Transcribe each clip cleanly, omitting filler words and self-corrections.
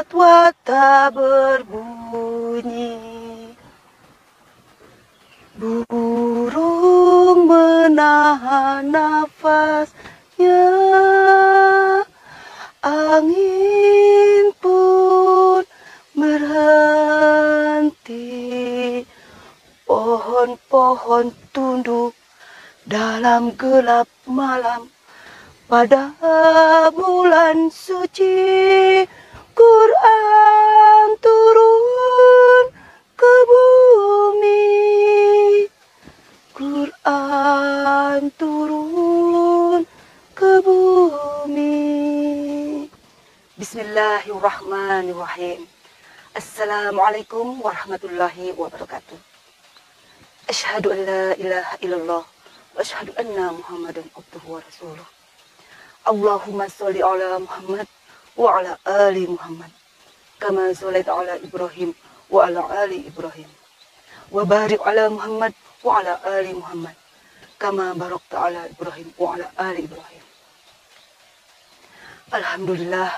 Wat-wata berbunyi, burung menahan nafasnya, angin pun berhenti, pohon-pohon tunduk dalam gelap malam. Pada bulan suci, Quran turun ke bumi. Quran turun ke bumi. Bismillahirrahmanirrahim. Assalamualaikum warahmatullahi wabarakatuh. Asyhadu an la ilaha illallah wa asyhadu anna Muhammadan abduhu wa rasuluh. Allahumma sholli ala Muhammad wa ala ali Muhammad kama sholaita ala Ibrahim wa ala ali Ibrahim wa barik ala Muhammad wa ala ali Muhammad kama barakta ala Ibrahim wa ala ali Ibrahim. Alhamdulillah,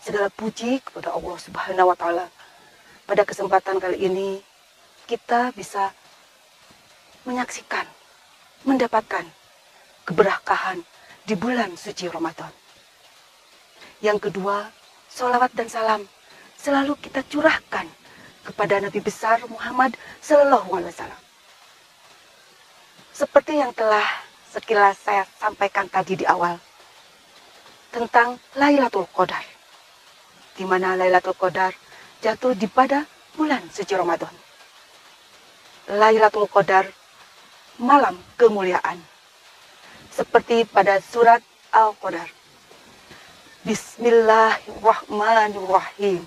segala puji kepada Allah Subhanahu wa taala. Pada kesempatan kali ini kita bisa menyaksikan, mendapatkan keberkahan di bulan suci Ramadan. Yang kedua, sholawat dan salam selalu kita curahkan kepada Nabi besar Muhammad Sallallahu Alaihi Wasallam. Seperti yang telah sekilas saya sampaikan tadi di awal tentang Lailatul Qadar, di mana Lailatul Qadar jatuh di pada bulan suci Ramadan. Lailatul Qadar, malam kemuliaan. Seperti pada surat Al-Qadar. Bismillahirrahmanirrahim.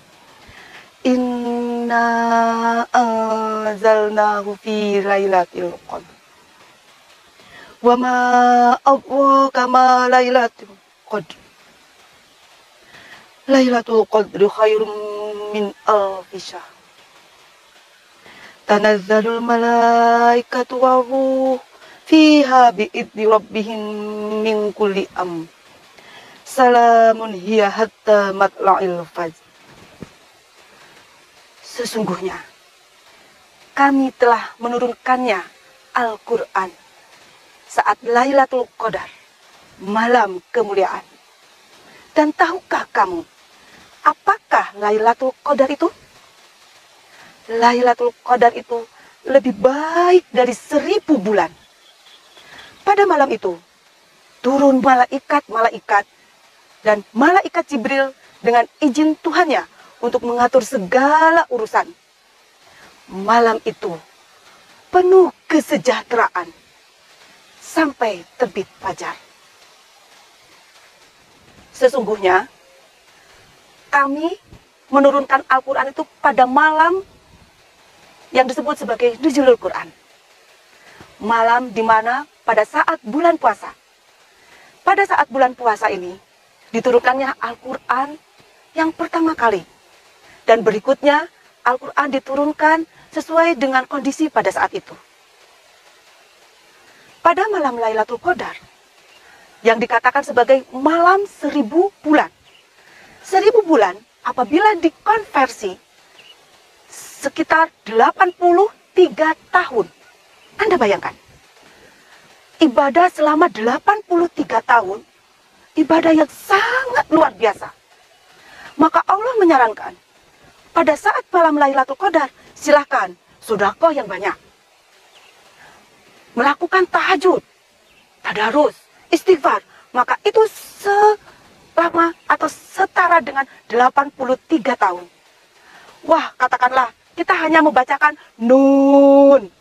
Inna anzalnahu fi lailatul qadr. Wa ma adraka ma lailatul qadr. Lailatul qadri khairum min alfi syahr. Tanazzalul malaikatu wa ruh fiha bi'idni rabbihim min kulli amr. Salamun hiya hatta matla'il fajr. Sesungguhnya kami telah menurunkannya Al-Quran saat Lailatul Qadar, malam kemuliaan. Dan tahukah kamu apakah Lailatul Qadar itu? Lailatul Qadar itu lebih baik dari 1000 bulan. Pada malam itu, turun malaikat-malaikat dan malaikat Jibril dengan izin Tuhannya untuk mengatur segala urusan. Malam itu penuh kesejahteraan sampai terbit fajar. Sesungguhnya, kami menurunkan Al-Quran itu pada malam yang disebut sebagai Nuzulul Quran. Malam di mana pada saat bulan puasa. Pada saat bulan puasa ini, diturunkannya Al-Quran yang pertama kali. Dan berikutnya, Al-Quran diturunkan sesuai dengan kondisi pada saat itu. Pada malam Lailatul Qadar, yang dikatakan sebagai malam 1000 bulan. 1000 bulan apabila dikonversi sekitar 83 tahun. Anda bayangkan, ibadah selama 83 tahun, ibadah yang sangat luar biasa. Maka Allah menyarankan, pada saat malam Lailatul Qadar, silakan sedekah yang banyak. Melakukan tahajud, tadarus, istighfar, maka itu selama atau setara dengan 83 tahun. Wah, katakanlah, kita hanya membacakan nun.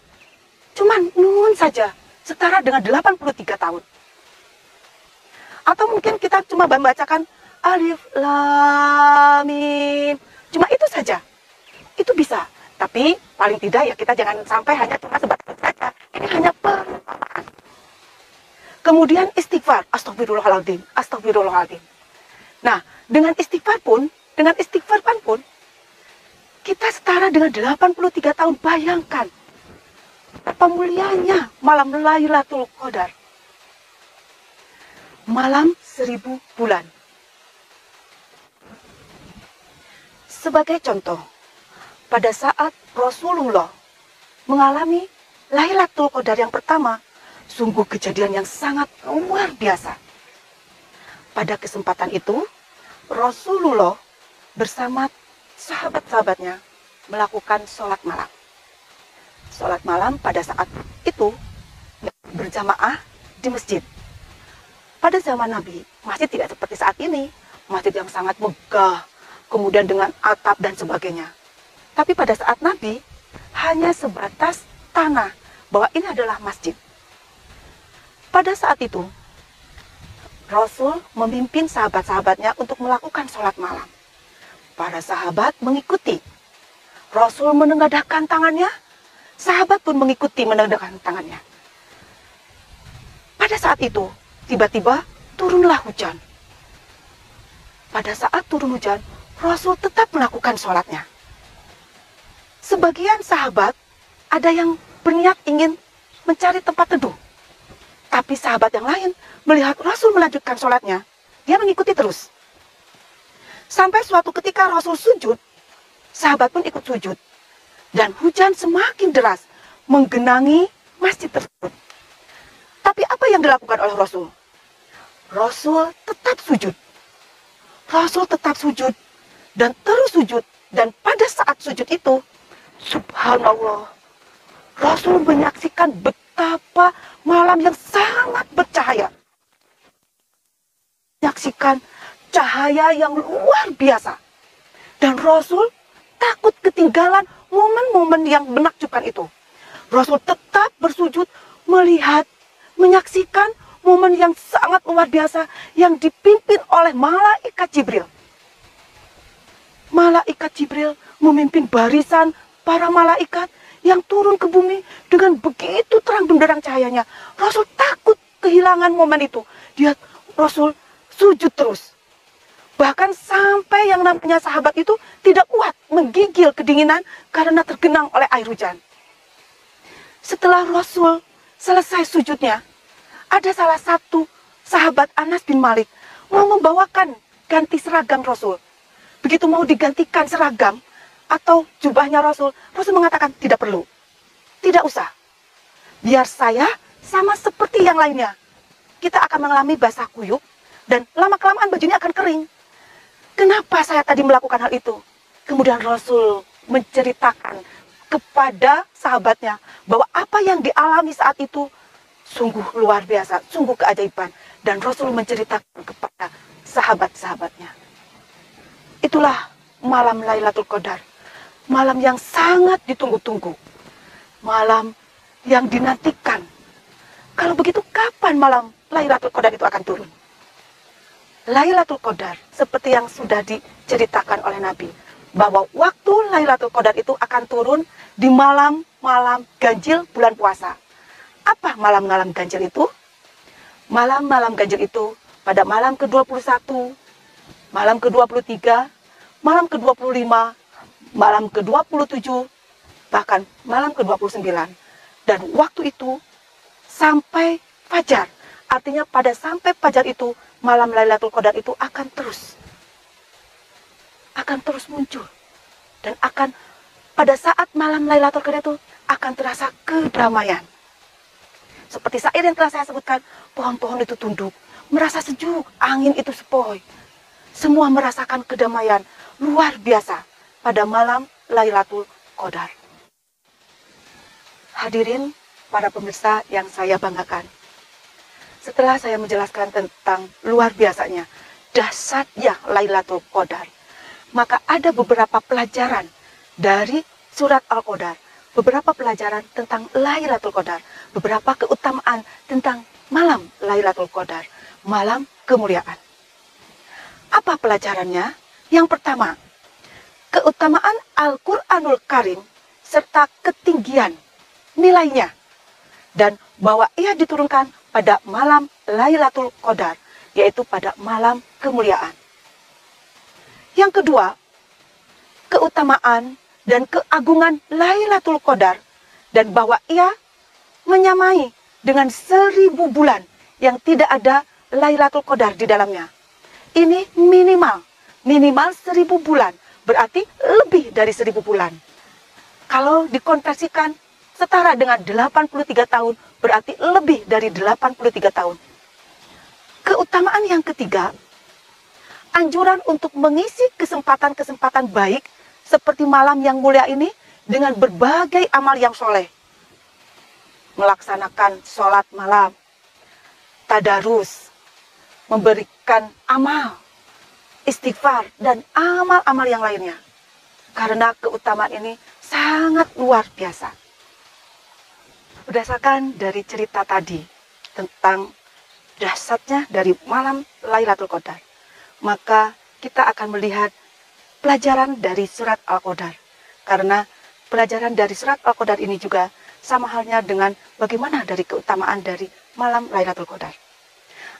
Cuman nun saja, setara dengan 83 tahun. Atau mungkin kita cuma membacakan alif, lam, mim. Cuma itu saja. Itu bisa. Tapi paling tidak ya kita jangan sampai hanya cuma sebatas saja. Ini hanya perumpamaan. Kemudian istighfar. Astagfirullahaladzim. Astagfirullahaladzim. Nah, dengan istighfar pun, kita setara dengan 83 tahun. Bayangkan. Apa mulianya malam Lailatul Qadar. Malam 1000 bulan. Sebagai contoh, pada saat Rasulullah mengalami Lailatul Qadar yang pertama, sungguh kejadian yang sangat luar biasa. Pada kesempatan itu, Rasulullah bersama sahabat-sahabatnya melakukan sholat malam. Sholat malam pada saat itu berjamaah di masjid. Pada zaman Nabi, masjid tidak seperti saat ini. Masjid yang sangat megah, kemudian dengan atap dan sebagainya. Tapi pada saat Nabi, hanya sebatas tanah, bahwa ini adalah masjid. Pada saat itu, Rasul memimpin sahabat-sahabatnya untuk melakukan sholat malam. Para sahabat mengikuti. Rasul menengadahkan tangannya, sahabat pun mengikuti menengadahkan tangannya. Pada saat itu, tiba-tiba turunlah hujan. Pada saat turun hujan, Rasul tetap melakukan sholatnya. Sebagian sahabat ada yang berniat ingin mencari tempat teduh. Tapi sahabat yang lain melihat Rasul melanjutkan sholatnya, dia mengikuti terus. Sampai suatu ketika Rasul sujud, sahabat pun ikut sujud. Dan hujan semakin deras menggenangi masjid tersebut. Tapi apa yang dilakukan oleh Rasul? Rasul tetap sujud. Rasul tetap sujud dan terus sujud. Dan pada saat sujud itu, subhanallah, Rasul menyaksikan betapa malam yang sangat bercahaya. Menyaksikan cahaya yang luar biasa. Dan Rasul takut ketinggalan momen-momen yang menakjubkan itu. Rasul tetap bersujud melihat, menyaksikan momen yang sangat luar biasa yang dipimpin oleh malaikat Jibril. Malaikat Jibril memimpin barisan para malaikat yang turun ke bumi dengan begitu terang benderang cahayanya. Rasul takut kehilangan momen itu. Rasul sujud terus. Bahkan sampai yang namanya sahabat itu tidak kuat menggigil kedinginan karena tergenang oleh air hujan. Setelah Rasul selesai sujudnya, ada salah satu sahabat Anas bin Malik mau membawakan ganti seragam Rasul. Begitu mau digantikan seragam atau jubahnya Rasul, Rasul mengatakan tidak perlu. Tidak usah. Biar saya sama seperti yang lainnya. Kita akan mengalami basah kuyup dan lama-kelamaan bajunya akan kering. Kenapa saya tadi melakukan hal itu? Kemudian Rasul menceritakan kepada sahabatnya bahwa apa yang dialami saat itu sungguh luar biasa, sungguh keajaiban. Dan Rasul menceritakan kepada sahabat-sahabatnya. Itulah malam Lailatul Qadar. Malam yang sangat ditunggu-tunggu. Malam yang dinantikan. Kalau begitu, kapan malam Lailatul Qadar itu akan turun? Lailatul Qadar, seperti yang sudah diceritakan oleh Nabi, bahwa waktu Lailatul Qadar itu akan turun di malam-malam ganjil bulan puasa. Apa malam-malam ganjil itu? Malam-malam ganjil itu pada malam ke-21, malam ke-23, malam ke-25, malam ke-27, bahkan malam ke-29. Dan waktu itu sampai fajar. Artinya pada sampai fajar itu, malam Lailatul Qadar itu akan terus muncul. Dan akan pada saat malam Lailatul Qadar itu akan terasa kedamaian. Seperti syair yang telah saya sebutkan, pohon-pohon itu tunduk, merasa sejuk, angin itu sepoi. Semua merasakan kedamaian luar biasa pada malam Lailatul Qadar. Hadirin para pemirsa yang saya banggakan. Setelah saya menjelaskan tentang luar biasanya, dahsyatnya Lailatul Qadar, maka ada beberapa pelajaran dari surat Al-Qadar, beberapa pelajaran tentang Lailatul Qadar, beberapa keutamaan tentang malam Lailatul Qadar, malam kemuliaan. Apa pelajarannya? Yang pertama, keutamaan Al-Quranul Karim serta ketinggian nilainya, dan bahwa ia diturunkan pada malam Lailatul Qadar, yaitu pada malam kemuliaan. Yang kedua, keutamaan dan keagungan Lailatul Qadar, dan bahwa ia menyamai dengan 1000 bulan yang tidak ada Lailatul Qadar di dalamnya. Ini minimal 1000 bulan. berarti lebih dari 1000 bulan. Kalau dikonversikan setara dengan 83 tahun, berarti lebih dari 83 tahun. Keutamaan yang ketiga, anjuran untuk mengisi kesempatan-kesempatan baik seperti malam yang mulia ini dengan berbagai amal yang soleh. Melaksanakan sholat malam, tadarus, memberikan amal, istighfar, dan amal-amal yang lainnya. Karena keutamaan ini sangat luar biasa. Berdasarkan dari cerita tadi tentang dahsyatnya dari malam Lailatul Qadar, maka kita akan melihat pelajaran dari surat Al-Qadar. Karena pelajaran dari surat Al-Qadar ini juga sama halnya dengan bagaimana dari keutamaan dari malam Lailatul Qadar.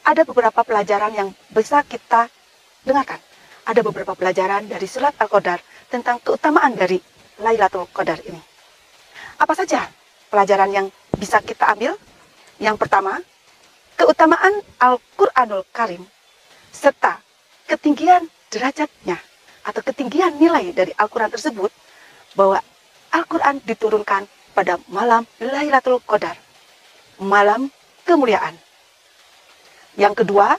Ada beberapa pelajaran yang bisa kita dengarkan. Ada beberapa pelajaran dari surat Al-Qadar tentang keutamaan dari Lailatul Qadar ini. Apa saja pelajaran yang bisa kita ambil? Yang pertama, keutamaan Al-Quranul Karim serta ketinggian derajatnya atau ketinggian nilai dari Al-Quran tersebut, bahwa Al-Quran diturunkan pada malam Lailatul Qadar, malam kemuliaan. Yang kedua,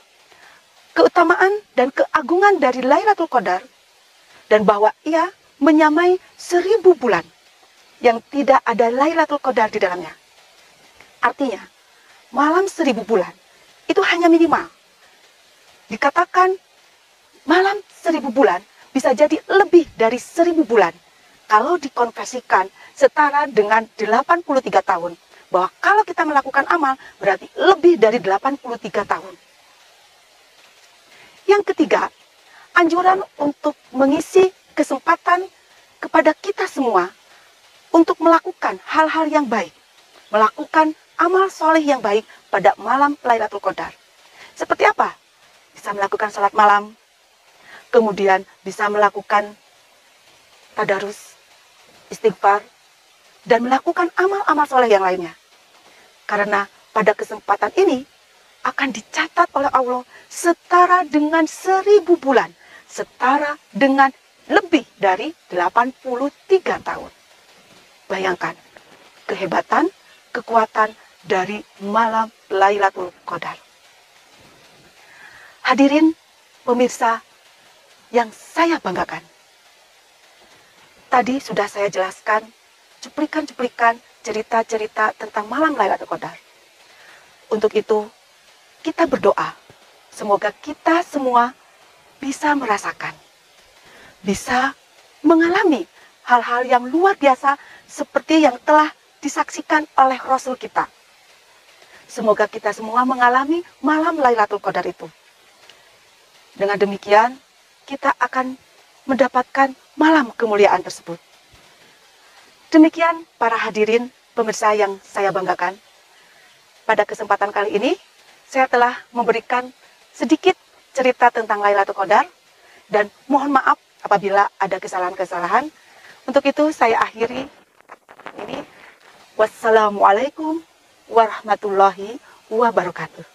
keutamaan dan keagungan dari Lailatul Qadar, dan bahwa ia menyamai 1000 bulan yang tidak ada Lailatul Qadar di dalamnya. Artinya, malam 1000 bulan itu hanya minimal. Dikatakan malam 1000 bulan bisa jadi lebih dari 1000 bulan. Kalau dikonversikan setara dengan 83 tahun. Bahwa kalau kita melakukan amal berarti lebih dari 83 tahun. Yang ketiga, anjuran untuk mengisi kesempatan kepada kita semua untuk melakukan hal-hal yang baik, melakukan amal soleh yang baik pada malam Lailatul Qadar. Seperti apa? Bisa melakukan salat malam, kemudian bisa melakukan tadarus, istighfar, dan melakukan amal-amal soleh yang lainnya. Karena pada kesempatan ini akan dicatat oleh Allah setara dengan 1000 bulan, setara dengan lebih dari 83 tahun. Bayangkan kehebatan, kekuatan dari malam Lailatul Qadar. Hadirin pemirsa yang saya banggakan. Tadi sudah saya jelaskan cuplikan-cuplikan cerita-cerita tentang malam Lailatul Qadar. Untuk itu, kita berdoa. Semoga kita semua bisa merasakan, bisa mengalami hal-hal yang luar biasa seperti yang telah disaksikan oleh Rasul kita. Semoga kita semua mengalami malam Lailatul Qadar itu. Dengan demikian, kita akan mendapatkan malam kemuliaan tersebut. Demikian para hadirin pemirsa yang saya banggakan. Pada kesempatan kali ini, saya telah memberikan sedikit cerita tentang Lailatul Qadar dan mohon maaf apabila ada kesalahan-kesalahan. Untuk itu saya akhiri ini. Wassalamualaikum warahmatullahi wabarakatuh.